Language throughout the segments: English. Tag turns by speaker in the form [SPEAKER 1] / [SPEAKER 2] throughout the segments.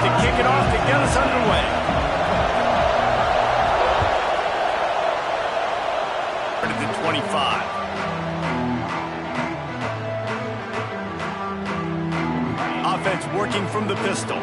[SPEAKER 1] to kick it off to get us underway. To the 25. Offense working from the pistol.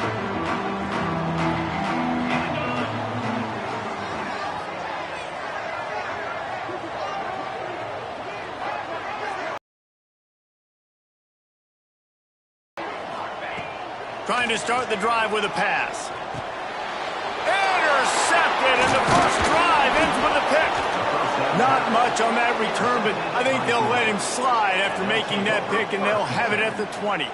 [SPEAKER 1] Trying to start the drive with a pass. Intercepted, and the first drive ends with a pick. Not much on that return, but I think they'll let him slide after making that pick, and they'll have it at the 20.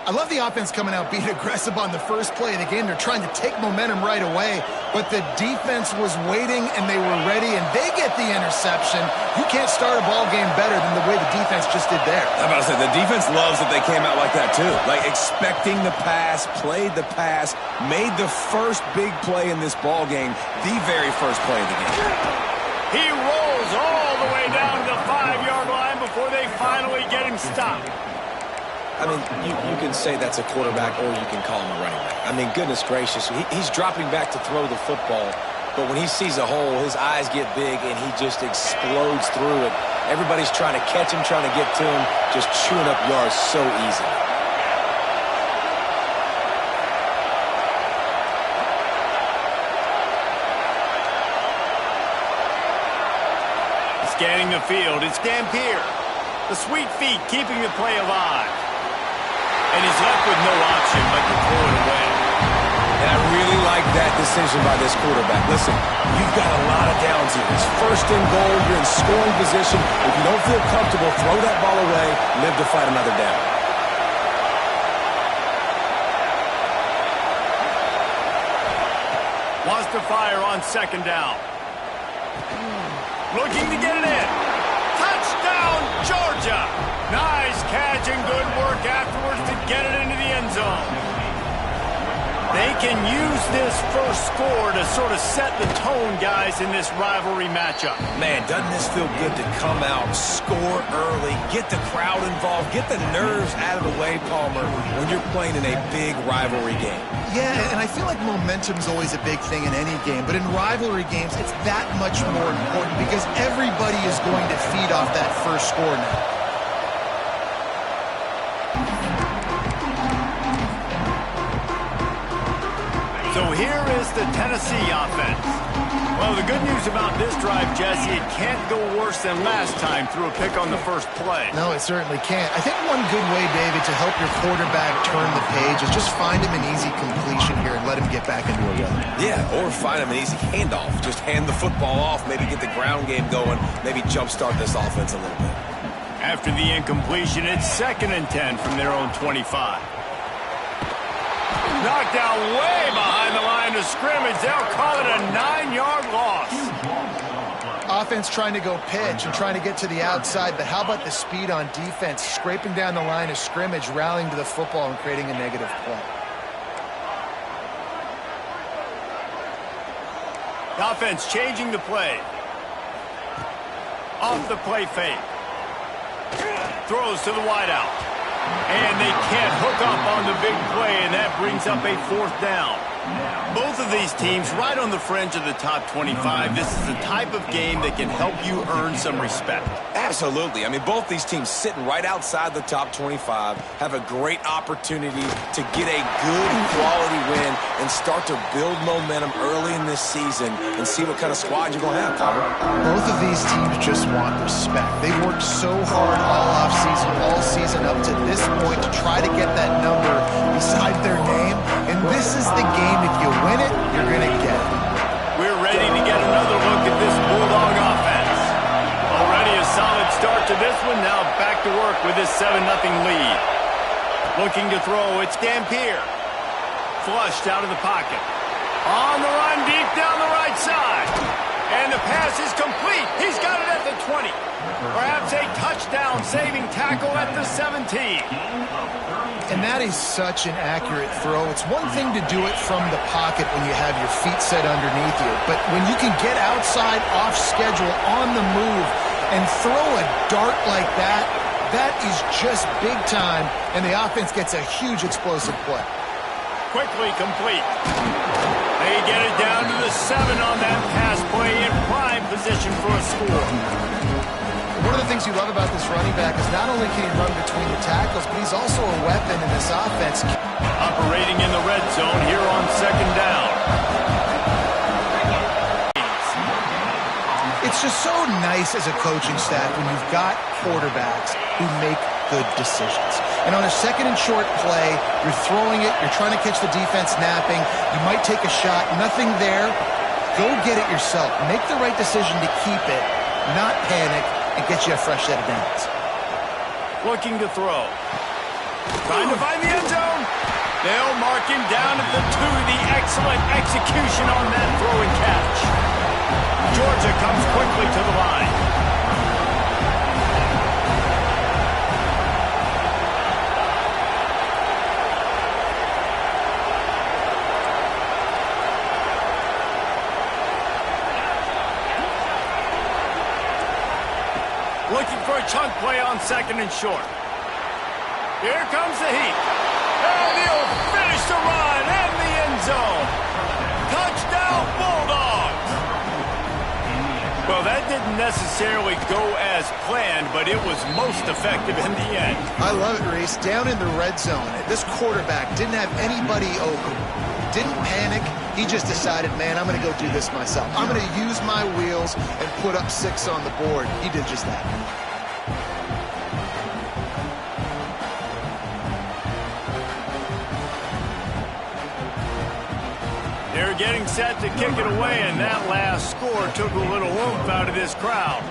[SPEAKER 2] I love the offense coming out being aggressive on the first play of the game. They're trying to take momentum right away, but the defense was waiting, and they were ready, and they get the interception. You can't start a ball game better than the way the defense just did there.
[SPEAKER 3] I'm about to say, the defense loves that they came out like that, too. Like, expecting the pass, played the pass, made the first big play in this ball game, the very first play of the game.
[SPEAKER 1] He rolls all the way down to the 5-yard line before they finally get him stopped.
[SPEAKER 4] I mean, you can say that's a quarterback or you can call him a running back. I mean, goodness gracious, he's dropping back to throw the football, but when he sees a hole, his eyes get big and he just explodes through it. Everybody's trying to catch him, trying to get to him, just chewing up yards so easy.
[SPEAKER 1] Scanning the field, it's Dampier. The sweet feet keeping the play alive. And he's left with no option but to throw it away.
[SPEAKER 3] And I really like that decision by this quarterback. Listen, you've got a lot of downs here. It's first and goal. You're in scoring position. If you don't feel comfortable, throw that ball away. Live to fight another down.
[SPEAKER 1] Wants to fire on second down. Looking to get it in. Touchdown, Georgia! Nice catch and good work afterwards to get it into the end zone. They can use this first score to sort of set the tone, guys, in this rivalry matchup.
[SPEAKER 3] Man, doesn't this feel good to come out, score early, get the crowd involved, get the nerves out of the way, Palmer, when you're playing in a big rivalry game?
[SPEAKER 2] Yeah, and I feel like momentum's always a big thing in any game, but in rivalry games, it's that much more important because everybody is going to feed off that first score now.
[SPEAKER 1] So here is the Tennessee offense. Well, the good news about this drive, Jesse, it can't go worse than last time through a pick on the first play.
[SPEAKER 2] No, it certainly can't. I think one good way, David, to help your quarterback turn the page is just find him an easy completion here and let him get back into a rhythm.
[SPEAKER 3] Yeah, or find him an easy handoff. Just hand the football off, maybe get the ground game going, maybe jumpstart this offense a little bit.
[SPEAKER 1] After the incompletion, it's 2nd and 10 from their own 25. Knocked out way behind the line of scrimmage. They'll call it a 9-yard loss.
[SPEAKER 2] Offense trying to go pitch and trying to get to the outside, but how about the speed on defense, scraping down the line of scrimmage, rallying to the football and creating a negative play.
[SPEAKER 1] The offense changing the play. Off the play fake. Throws to the wideout. And they can't hook up on the big play, and that brings up a 4th down. Both of these teams right on the fringe of the top 25. This is the type of game that can help you earn some respect.
[SPEAKER 3] Absolutely. I mean, both these teams sitting right outside the top 25 have a great opportunity to get a good quality win and start to build momentum early in this season and see what kind of squad you're going to have, Palmer.
[SPEAKER 2] Both of these teams just want respect. They've worked so hard all season up to this point to try to get that number beside their name, and this is the game. If you win it, you're going to get it.
[SPEAKER 1] We're ready to get another look at this Bulldog offense. Already a solid start to this one. Now back to work with this 7-0 lead. Looking to throw, it's Dampier. Flushed out of the pocket. On the run, deep down the right side. And the pass is complete. He's got it at the 20. Perhaps a touchdown-saving tackle at the 17.
[SPEAKER 2] And that is such an accurate throw. It's one thing to do it from the pocket when you have your feet set underneath you, but when you can get outside, off schedule, on the move, and throw a dart like that, that is just big time, and the offense gets a huge explosive play.
[SPEAKER 1] quickly complete. They get it down to the 7 on that pass play in prime position for a score.
[SPEAKER 2] One of the things you love about this running back is not only can he run between the tackles, but he's also a weapon in this offense.
[SPEAKER 1] Operating in the red zone here on 2nd down.
[SPEAKER 2] It's just so nice as a coaching staff when you've got quarterbacks who make good decisions. And on a 2nd and short play, you're throwing it, you're trying to catch the defense napping, you might take a shot, nothing there. Go get it yourself. Make the right decision to keep it, not panic, and get you a fresh set of downs.
[SPEAKER 1] Looking to throw. Trying to find the end zone. They'll mark him down at the 2. The excellent execution on that throw and catch. Georgia comes quickly to the line. Looking for a chunk play on 2nd and short. Here comes the heat. And he'll finish the run and the end zone. Touchdown, Bulldogs. Well, that didn't necessarily go as planned, but it was most effective in the end.
[SPEAKER 2] I love it, Reese. Down in the red zone, this quarterback didn't have anybody open. Didn't panic. He just decided, man, I'm going to go do this myself. I'm going to use my wheels and put up 6 on the board. He did just that.
[SPEAKER 1] They're getting set to kick it away, and that last score took a little oomph out of this crowd.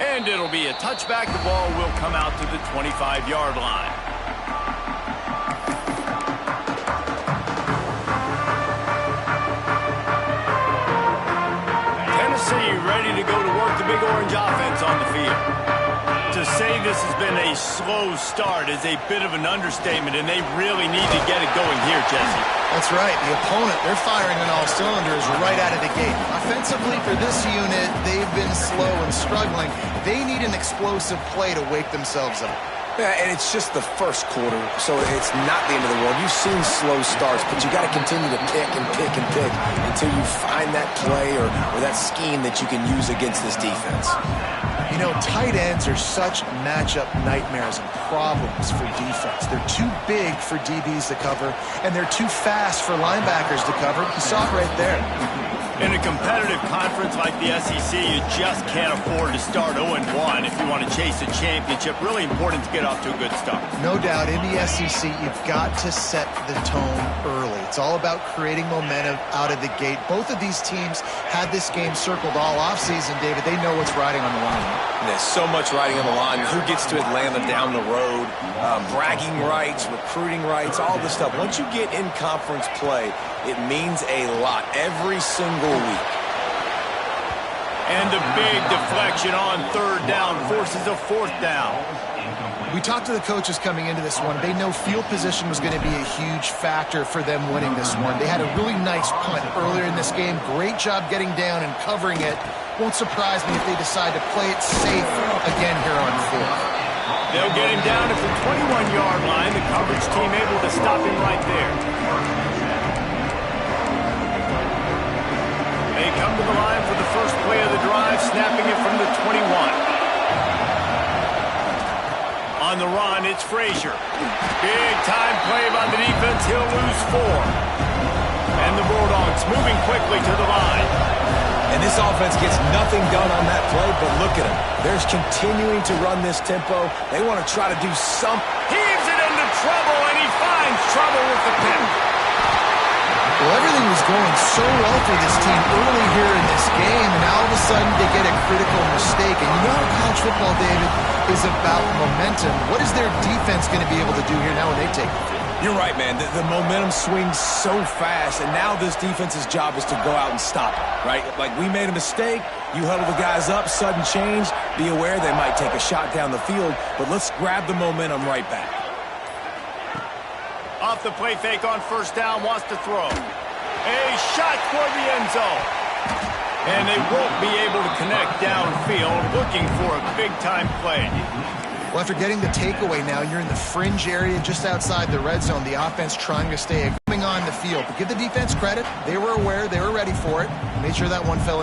[SPEAKER 1] And it'll be a touchback. The ball will come out to the 25-yard line. Tennessee ready to go to work the Big Orange offense on the field. To say this has been a slow start is a bit of an understatement, and they really need to get it going here, Jesse.
[SPEAKER 2] That's right. The opponent, they're firing on all cylinders right out of the gate. Offensively, for this unit, they've been slow and struggling. They need an explosive play to wake themselves up.
[SPEAKER 3] Yeah, and it's just the first quarter, so it's not the end of the world. You've seen slow starts, but you got to continue to pick and pick and pick until you find that play or that scheme that you can use against this defense.
[SPEAKER 2] You know, tight ends are such matchup nightmares and problems for defense. They're too big for DBs to cover, and they're too fast for linebackers to cover. You saw it right there.
[SPEAKER 1] In a competitive conference like the SEC, you just can't afford to start 0-1 if you want to chase a championship. Really important to get off to a good start.
[SPEAKER 2] No doubt, in the SEC, you've got to set the tone early. It's all about creating momentum out of the gate. Both of these teams had this game circled all offseason, David. They know what's riding on the line.
[SPEAKER 3] There's so much riding on the line. Who gets to Atlanta down the road? Bragging rights, recruiting rights, all this stuff. Once you get in conference play, it means a lot every single week.
[SPEAKER 1] And a big deflection on 3rd down forces a 4th down.
[SPEAKER 2] We talked to the coaches coming into this one. They know field position was going to be a huge factor for them winning this one. They had a really nice punt earlier in this game. Great job getting down and covering it. Won't surprise me if they decide to play it safe again here on 4th.
[SPEAKER 1] They'll get him down at the 21-yard line. The coverage team able to stop him right there. They come to the line for the first play of the drive, snapping it from the 21. On the run, it's Frazier. Big time play by the defense. He'll lose 4. And the Bulldogs moving quickly to the line.
[SPEAKER 3] And this offense gets nothing done on that play, but look at them. They're continuing to run this tempo. They want to try to do something.
[SPEAKER 1] Heaves it into trouble, and he finds trouble with the pick.
[SPEAKER 2] Well, everything was going so well for this team early here in this game, and all of a sudden they get a critical mistake. And you know how college football, David, is about momentum. What is their defense going to be able to do here now when they take the field?
[SPEAKER 3] You're right, man. The momentum swings so fast, and now this defense's job is to go out and stop it, right? Like, we made a mistake. You huddle the guys up, sudden change. Be aware they might take a shot down the field, but let's grab the momentum right back.
[SPEAKER 1] Off the play fake on 1st down, wants to throw. A shot for the end zone. And they won't be able to connect downfield, looking for a big-time play.
[SPEAKER 2] Well, after getting the takeaway now, you're in the fringe area just outside the red zone. The offense trying to stay coming on the field. But give the defense credit. They were aware. They were ready for it. Made sure that one fell